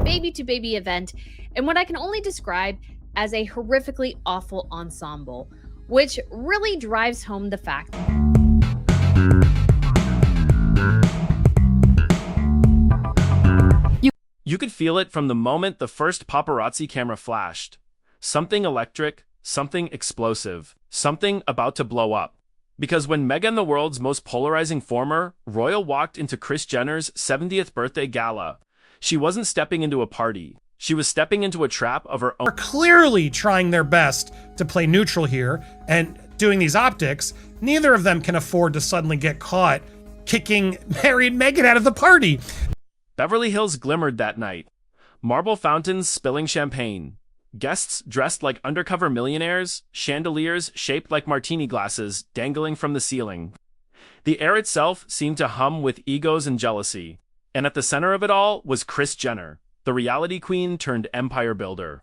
baby-to-baby event in what I can only describe as a horrifically awful ensemble, which really drives home the fact You could feel it from the moment the first paparazzi camera flashed. Something electric, something explosive, something about to blow up. Because when Meghan, the world's most polarizing former royal, walked into Kris Jenner's 70th birthday gala, she wasn't stepping into a party. She was stepping into a trap of her own. Are clearly trying their best to play neutral here and doing these optics. Neither of them can afford to suddenly get caught kicking Harry and Meghan out of the party. Beverly Hills glimmered that night. Marble fountains spilling champagne. Guests dressed like undercover millionaires, chandeliers shaped like martini glasses dangling from the ceiling. The air itself seemed to hum with egos and jealousy. And at the center of it all was Kris Jenner, the reality queen turned empire builder,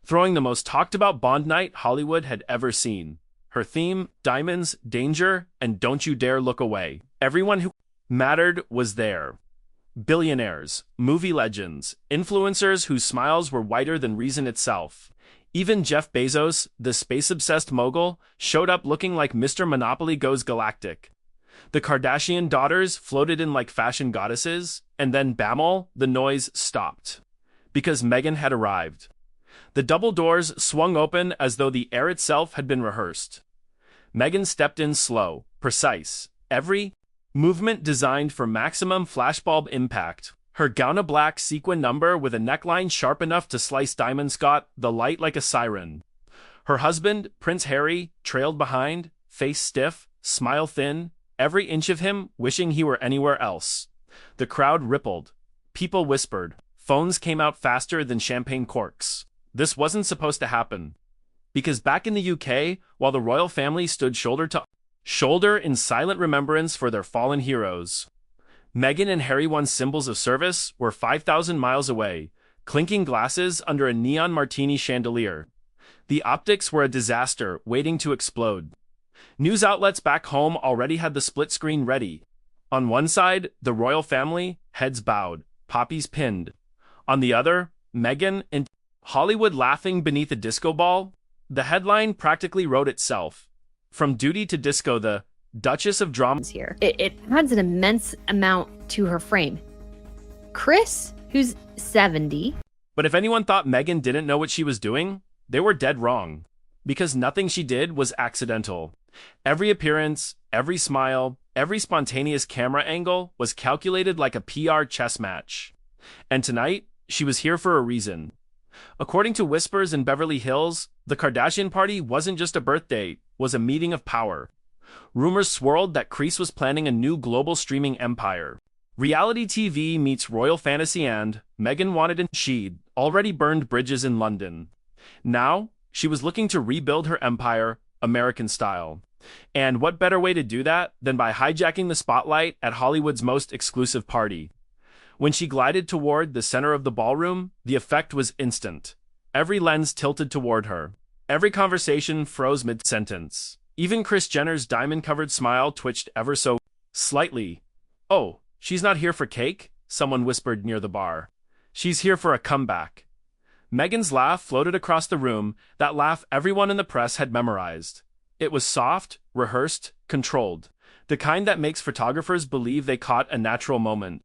throwing the most talked about Bond night Hollywood had ever seen. Her theme, diamonds, danger, and don't you dare look away. Everyone who mattered was there. Billionaires, movie legends, influencers whose smiles were whiter than reason itself. Even Jeff Bezos, the space-obsessed mogul, showed up looking like Mr. Monopoly Goes Galactic. The Kardashian daughters floated in like fashion goddesses, and then bammo, the noise stopped. Because Meghan had arrived. The double doors swung open as though the air itself had been rehearsed. Meghan stepped in slow, precise, every movement designed for maximum flashbulb impact. Her gown a black sequin number with a neckline sharp enough to slice diamonds got the light like a siren. Her husband, Prince Harry, trailed behind, face stiff, smile thin, every inch of him wishing he were anywhere else. The crowd rippled. People whispered. Phones came out faster than champagne corks. This wasn't supposed to happen. Because back in the UK, while the royal family stood shoulder to shoulder in silent remembrance for their fallen heroes, Meghan and Harry, once symbols of service, were 5,000 miles away, clinking glasses under a neon martini chandelier. The optics were a disaster waiting to explode. News outlets back home already had the split screen ready. On one side, the royal family, heads bowed, poppies pinned. On the other, Meghan and Hollywood laughing beneath a disco ball. The headline practically wrote itself. From duty to disco, the Duchess of Drama here. It adds an immense amount to her frame. Kris, who's 70. But if anyone thought Meghan didn't know what she was doing, they were dead wrong. Because nothing she did was accidental. Every appearance, every smile, every spontaneous camera angle was calculated like a PR chess match. And tonight, she was here for a reason. According to whispers in Beverly Hills, the Kardashian party wasn't just a birthday, was a meeting of power. Rumors swirled that Kris was planning a new global streaming empire. Reality TV meets royal fantasy, and Meghan wanted, and she'd already burned bridges in London. Now, she was looking to rebuild her empire, American style. And what better way to do that than by hijacking the spotlight at Hollywood's most exclusive party? When she glided toward the center of the ballroom, the effect was instant. Every lens tilted toward her. Every conversation froze mid-sentence. Even Kris Jenner's diamond-covered smile twitched ever so slightly. "Oh, she's not here for cake?" someone whispered near the bar. "She's here for a comeback." Meghan's laugh floated across the room, that laugh everyone in the press had memorized. It was soft, rehearsed, controlled. The kind that makes photographers believe they caught a natural moment.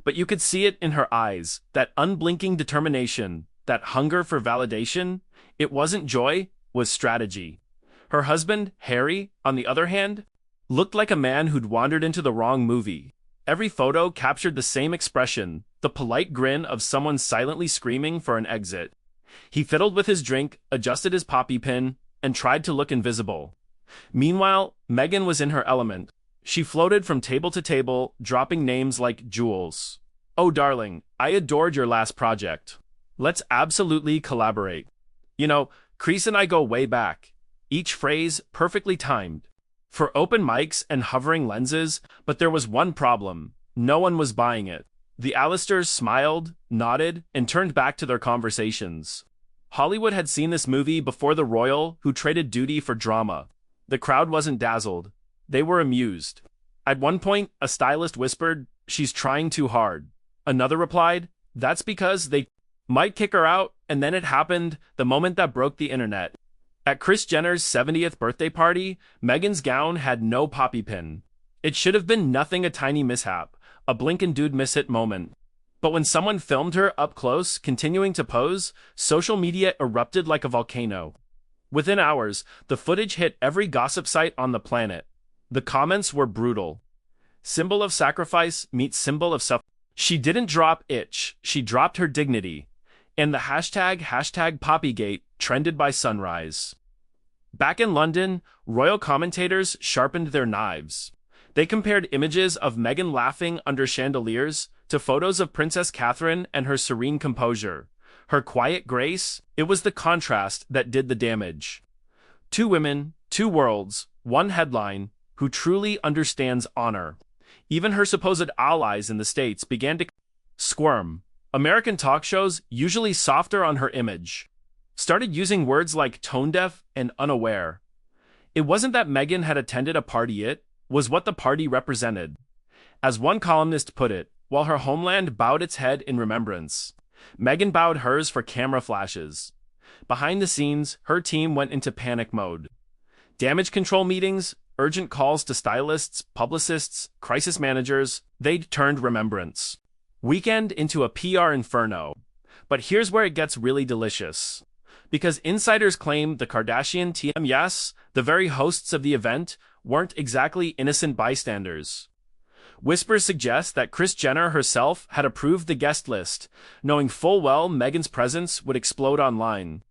But you could see it in her eyes, that unblinking determination, that hunger for validation. It wasn't joy, was strategy. Her husband, Harry, on the other hand, looked like a man who'd wandered into the wrong movie. Every photo captured the same expression, the polite grin of someone silently screaming for an exit. He fiddled with his drink, adjusted his poppy pin, and tried to look invisible. Meanwhile, Meghan was in her element. She floated from table to table, dropping names like jewels. "Oh, darling, I adored your last project. Let's absolutely collaborate. You know, Kris and I go way back." Each phrase perfectly timed. For open mics and hovering lenses, but there was one problem. No one was buying it. The Allisters smiled, nodded, and turned back to their conversations. Hollywood had seen this movie before the royal who traded duty for drama. The crowd wasn't dazzled. They were amused. At one point, a stylist whispered, "She's trying too hard." Another replied, "That's because they might kick her out, and then it happened, the moment that broke the internet. At Kris Jenner's 70th birthday party, Meghan's gown had no poppy pin. It should have been nothing, a tiny mishap, a blink and dude miss it moment. But when someone filmed her up close, continuing to pose, social media erupted like a volcano. Within hours, the footage hit every gossip site on the planet. The comments were brutal. Symbol of sacrifice meets symbol of suffering. She didn't drop itch, she dropped her dignity. And the hashtag Poppygate trended by sunrise. Back in London, royal commentators sharpened their knives. They compared images of Meghan laughing under chandeliers to photos of Princess Catherine and her serene composure. Her quiet grace, it was the contrast that did the damage. Two women, two worlds, one headline, who truly understands honor. Even her supposed allies in the States began to squirm. American talk shows, usually softer on her image, started using words like tone-deaf and unaware. It wasn't that Meghan had attended a party, it was what the party represented. As one columnist put it, while her homeland bowed its head in remembrance, Meghan bowed hers for camera flashes. Behind the scenes, her team went into panic mode. Damage control meetings, urgent calls to stylists, publicists, crisis managers, they turned remembrance. Weekend into a PR inferno. But here's where it gets really delicious. Because insiders claim the Kardashian team, yes, the very hosts of the event, weren't exactly innocent bystanders. Whispers suggest that Kris Jenner herself had approved the guest list, knowing full well Meghan's presence would explode online.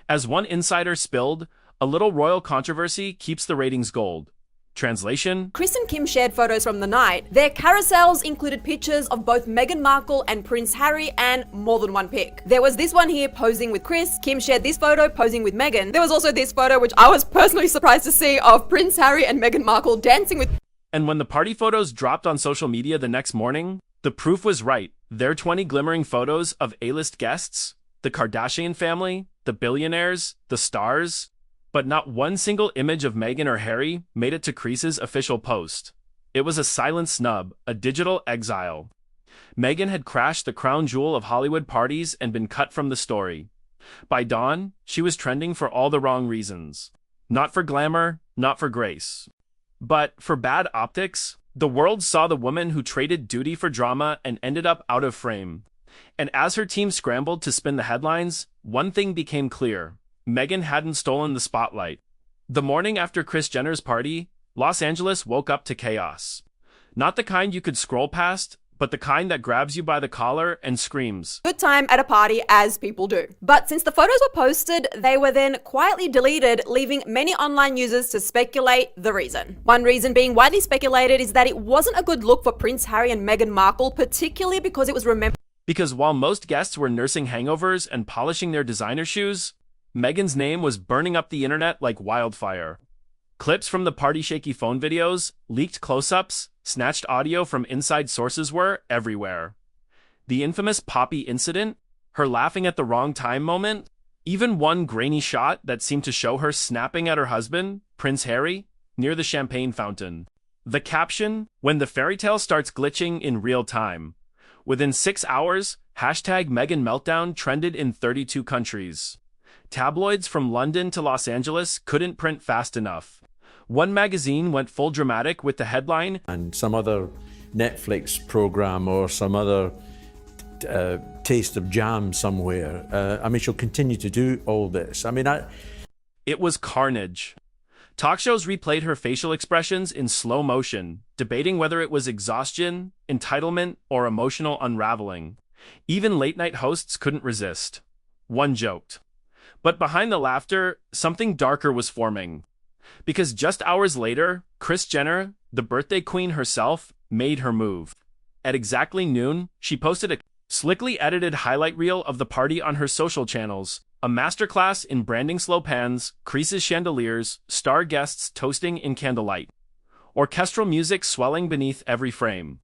As one insider spilled, a little royal controversy keeps the ratings gold. Translation: Kris and Kim shared photos from the night. Their carousels included pictures of both Meghan Markle and Prince Harry and more than one pic. There was this one here posing with Kris. Kim shared this photo posing with Meghan. There was also this photo, which I was personally surprised to see, of Prince Harry and Meghan Markle dancing with. And when the party photos dropped on social media the next morning, the proof was right. Their 20 glimmering photos of A-list guests, the Kardashian family, the billionaires, the stars. But not one single image of Meghan or Harry made it to Kris's official post. It was a silent snub, a digital exile. Meghan had crashed the crown jewel of Hollywood parties and been cut from the story. By dawn, she was trending for all the wrong reasons. Not for glamour, not for grace. But for bad optics, the world saw the woman who traded duty for drama and ended up out of frame. And as her team scrambled to spin the headlines, one thing became clear. Meghan hadn't stolen the spotlight. The morning after Kris Jenner's party, Los Angeles woke up to chaos. Not the kind you could scroll past, but the kind that grabs you by the collar and screams, "Good time at a party," as people do. But since the photos were posted, they were then quietly deleted, leaving many online users to speculate the reason. One reason being widely speculated is that it wasn't a good look for Prince Harry and Meghan Markle, particularly because it was remembered. Because while most guests were nursing hangovers and polishing their designer shoes, Meghan's name was burning up the internet like wildfire. Clips from the party shaky phone videos, leaked close-ups, snatched audio from inside sources were everywhere. The infamous Poppy incident, her laughing at the wrong time moment, even one grainy shot that seemed to show her snapping at her husband, Prince Harry, near the champagne fountain. The caption, "When the fairy tale starts glitching in real time." Within 6 hours, hashtag Meghan Meltdown trended in 32 countries. Tabloids from London to Los Angeles couldn't print fast enough. One magazine went full dramatic with the headline, "And some other Netflix program or some other taste of jam somewhere." She'll continue to do all this. It was carnage. Talk shows replayed her facial expressions in slow motion, debating whether it was exhaustion, entitlement, or emotional unraveling. Even late-night hosts couldn't resist. One joked. But behind the laughter, something darker was forming. Because just hours later, Kris Jenner, the birthday queen herself, made her move. At exactly noon, she posted a slickly edited highlight reel of the party on her social channels, a masterclass in branding slow pans, Kris's chandeliers, star guests toasting in candlelight, orchestral music swelling beneath every frame.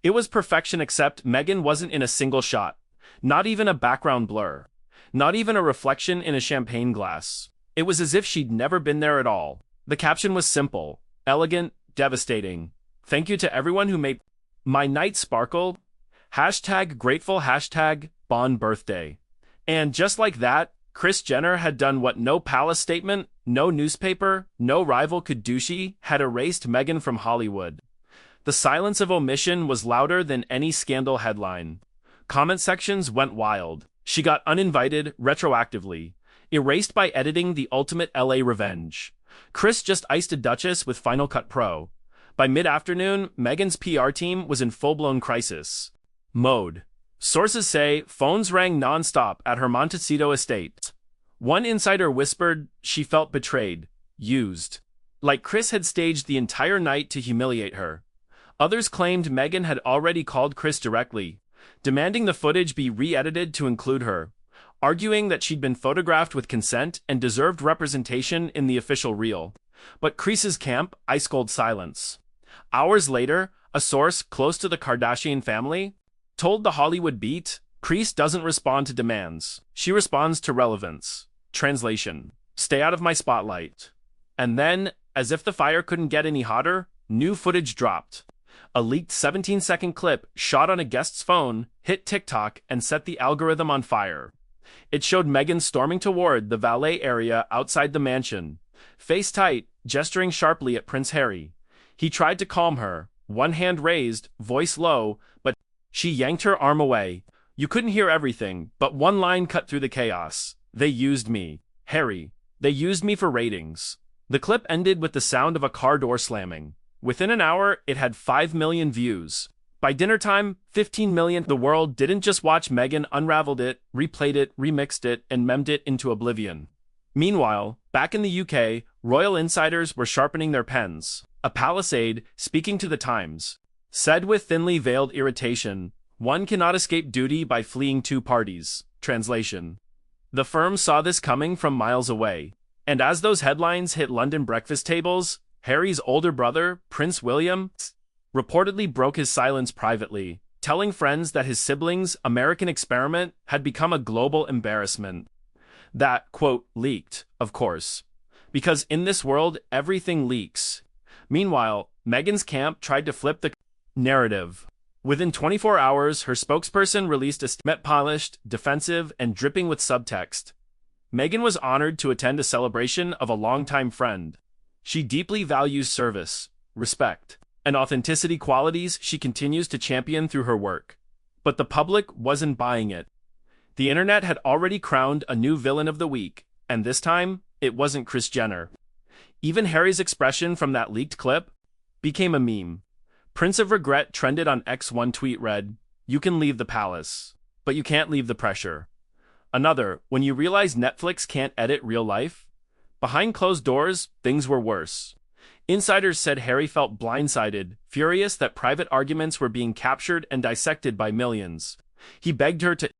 It was perfection, except Meghan wasn't in a single shot, not even a background blur. Not even a reflection in a champagne glass. It was as if she'd never been there at all. The caption was simple, elegant, devastating. "Thank you to everyone who made my night sparkle. Hashtag grateful, hashtag Bon birthday." And just like that, Kris Jenner had done what no palace statement, no newspaper, no rival could do. She had erased Meghan from Hollywood. The silence of omission was louder than any scandal headline. Comment sections went wild. She got uninvited retroactively, erased by editing the ultimate LA revenge. Kris just iced a Duchess with Final Cut Pro. By mid-afternoon, Meghan's PR team was in full-blown crisis mode. Sources say phones rang non-stop at her Montecito estate. One insider whispered she felt betrayed, used. Like Kris had staged the entire night to humiliate her. Others claimed Meghan had already called Kris directly, demanding the footage be re-edited to include her, arguing that she'd been photographed with consent and deserved representation in the official reel. But Kris's camp ice-cold silence. Hours later, a source close to the Kardashian family told the Hollywood Beat, Kris doesn't respond to demands. She responds to relevance. Translation: stay out of my spotlight. And then, as if the fire couldn't get any hotter, new footage dropped. A leaked 17-second clip shot on a guest's phone hit TikTok and set the algorithm on fire. It showed Meghan storming toward the valet area outside the mansion, face tight, gesturing sharply at Prince Harry. He tried to calm her, one hand raised, voice low, but she yanked her arm away. You couldn't hear everything, but one line cut through the chaos. They used me. Harry. They used me for ratings. The clip ended with the sound of a car door slamming. Within an hour, it had 5 million views. By dinner time, 15 million. The world didn't just watch Meghan unraveled it, replayed it, remixed it, and memed it into oblivion. Meanwhile, back in the UK, royal insiders were sharpening their pens. A palace aide, speaking to the Times, said with thinly veiled irritation, "One cannot escape duty by fleeing two parties." Translation: the firm saw this coming from miles away. And as those headlines hit London breakfast tables, Harry's older brother, Prince William, reportedly broke his silence privately, telling friends that his siblings' American experiment had become a global embarrassment. That, quote, leaked, of course. Because in this world, everything leaks. Meanwhile, Meghan's camp tried to flip the narrative. Within 24 hours, her spokesperson released a statement polished, defensive, and dripping with subtext. Meghan was honored to attend a celebration of a longtime friend. She deeply values service, respect, and authenticity, qualities she continues to champion through her work. But the public wasn't buying it. The internet had already crowned a new villain of the week, and this time, it wasn't Kris Jenner. Even Harry's expression from that leaked clip became a meme. Prince of Regret trended on X. One tweet read, "You can leave the palace, but you can't leave the pressure." Another, "When you realize Netflix can't edit real life?" Behind closed doors, things were worse. Insiders said Harry felt blindsided, furious that private arguments were being captured and dissected by millions. He begged her to